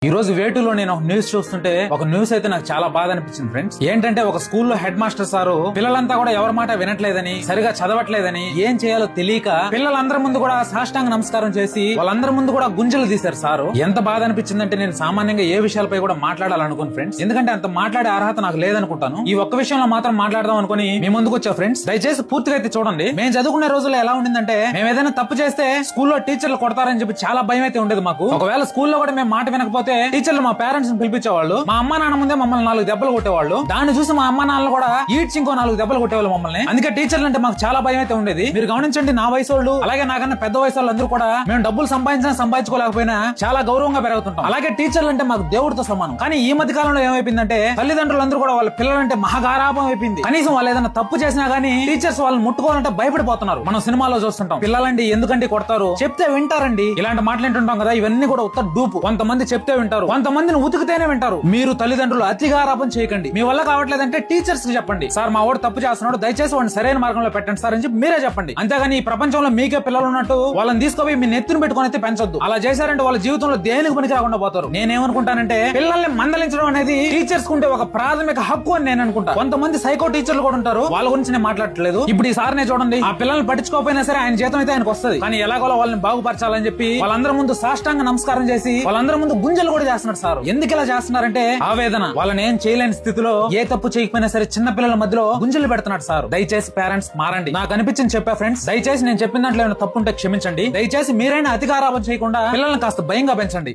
ఈ రోజు వేటులో నేను ఒక న్యూస్ చూస్తుంటే ఒక న్యూస్ అయితే నాకు చాలా బాధ అనిపించింది ఫ్రెండ్స్. ఏంటంటే ఒక స్కూల్లో హెడ్ మాస్టర్ సారు పిల్లలంతా కూడా ఎవరి మాట వినట్లేదని, సరిగా చదవట్లేదని, ఏం చేయాలో తెలియక పిల్లలందరి ముందు కూడా సాష్టాంగ నమస్కారం చేసి వాళ్ళందరి ముందు కూడా గుంజలు తీశారు సారు. ఎంత బాధ అనిపించిందంటే నేను సామాన్యంగా ఏ విషయాలపై కూడా మాట్లాడాలనుకోను ఫ్రెండ్స్, ఎందుకంటే అంత మాట్లాడే అర్హత నాకు లేదనుకుంటాను. ఈ ఒక్క విషయంలో మాత్రం మాట్లాడదాం అనుకుని మీ ముందుకు వచ్చా ఫ్రెండ్స్. దయచేసి పూర్తిగా అయితే చూడండి. మేము చదువుకునే రోజుల్లో ఎలా ఉండిందంటే మేము ఏదైనా తప్పు చేస్తే స్కూల్లో టీచర్లు కొడతారని చెప్పి చాలా భయం అయితే ఉండేది మాకు. ఒకవేళ స్కూల్లో కూడా మేము మాట వినకపోతే టీచర్లు మా పేరెంట్స్ ని పిలిపించేవాళ్ళు. మా అమ్మ నాన్న ముందే మమ్మల్ని 4 దెబ్బలు కొట్టేవాళ్ళు. దాన్ని చూసి మా అమ్మ నాన్నలు కూడా ఈడ్చి ఇంకో 4 దెబ్బలు కొట్టేవాళ్ళు మమ్మల్ని. అందుకే టీచర్లు అంటే మాకు చాలా భయం అయితే ఉండేది. మీరు గమనించండి, నా వయసు వాళ్ళు అలాగే నాకన్నా పెద్ద వయసు వాళ్ళు అందరూ కూడా మేము డబ్బులు సంపాదించుకోలేకపోయినా చాలా గౌరవంగా పెరుగుతుంటాం. అలాగే టీచర్లు అంటే మాకు దేవుడితో సమానం. కానీ ఈ మధ్య కాలంలో ఏమైపోయిందంటే తల్లిదండ్రులందరూ కూడా వాళ్ళ పిల్లలంటే మహాగారాభం అయిపోయింది. కనీసం వాళ్ళు ఏదైనా తప్పు చేసినా గానీ టీచర్స్ వాళ్ళని ముట్టుకోవాలంటే భయపడిపోతున్నారు. మనం సినిమాలో చూస్తుంటాం, పిల్లలండి ఎందుకంటే కొడతారు, చెప్తే వింటారండి, ఇలాంటి మాటలు వింటుంటాం కదా. ఇవన్నీ కూడా ఉత్త డూపు. కొంతమంది చెప్తే వింటారు, కొంతమందిని ఉతికితేనే వింటారు. మీరు తల్లిదండ్రులు అతిగారాపం చేయకండి. మీ వల్ల కావట్లేదంటే టీచర్స్ కి చెప్పండి, సార్ మా వాడు తప్పు చేస్తున్నాడు, దయచేసి వాడిని సరైన మార్గంలో పెట్టండి సార్ అని చెప్పి మీరే చెప్పండి. అంతేగాని ఈ ప్రపంచంలో మీకే పిల్లలు ఉన్నట్టు వాళ్ళని తీసుకుపోయి మీ నెత్తిని పెట్టుకుని అయితే పెంచొద్దు. అలా చేశారంటే వాళ్ళ జీవితంలో దేనికి పనికి రాకుండా పోతారు. నేనేమనుకుంటానంటే పిల్లల్ని మందలించడం అనేది టీచర్స్ కుంటే ఒక ప్రాథమిక హక్కు అని నేను అనుకుంటా. కొంతమంది సైకో టీచర్లు కూడా ఉంటారు, వాళ్ళ గురించి నేను మాట్లాడట్లేదు. ఇప్పుడు ఈ సార్నే చూడండి, ఆ పిల్లల్ని పట్టించుకోకపోయినా సరే ఆయన జీతం అయితే ఆయనకు వస్తుంది. కానీ ఎలాగోలా వాళ్ళని బాగుపరచాలని చెప్పి వాళ్ళందరి ముందు సాష్టాంగ నమస్కారం చేసి వాళ్ళందరి ముందు గుంజలు కూడా చేస్తున్నాడు సార్. ఎందుకు ఇలా చేస్తున్నారంటే ఆవేదన. వాళ్ళని ఏం చేయలేని స్థితిలో ఏ తప్పు చేయకపోయినా సరే చిన్న పిల్లల మధ్యలో గుంజలు పెడుతున్నాడు సార్. దయచేసి పేరెంట్స్ మారండి. నాకు అనిపించింది చెప్పా ఫ్రెండ్స్. దయచేసి నేను చెప్పిన దాంట్లో ఏమైనా తప్పు ఉంటే క్షమించండి. దయచేసి మీరైనా అతిగారాభం చేయకుండా పిల్లల్ని కాస్త భయంగా పెంచండి.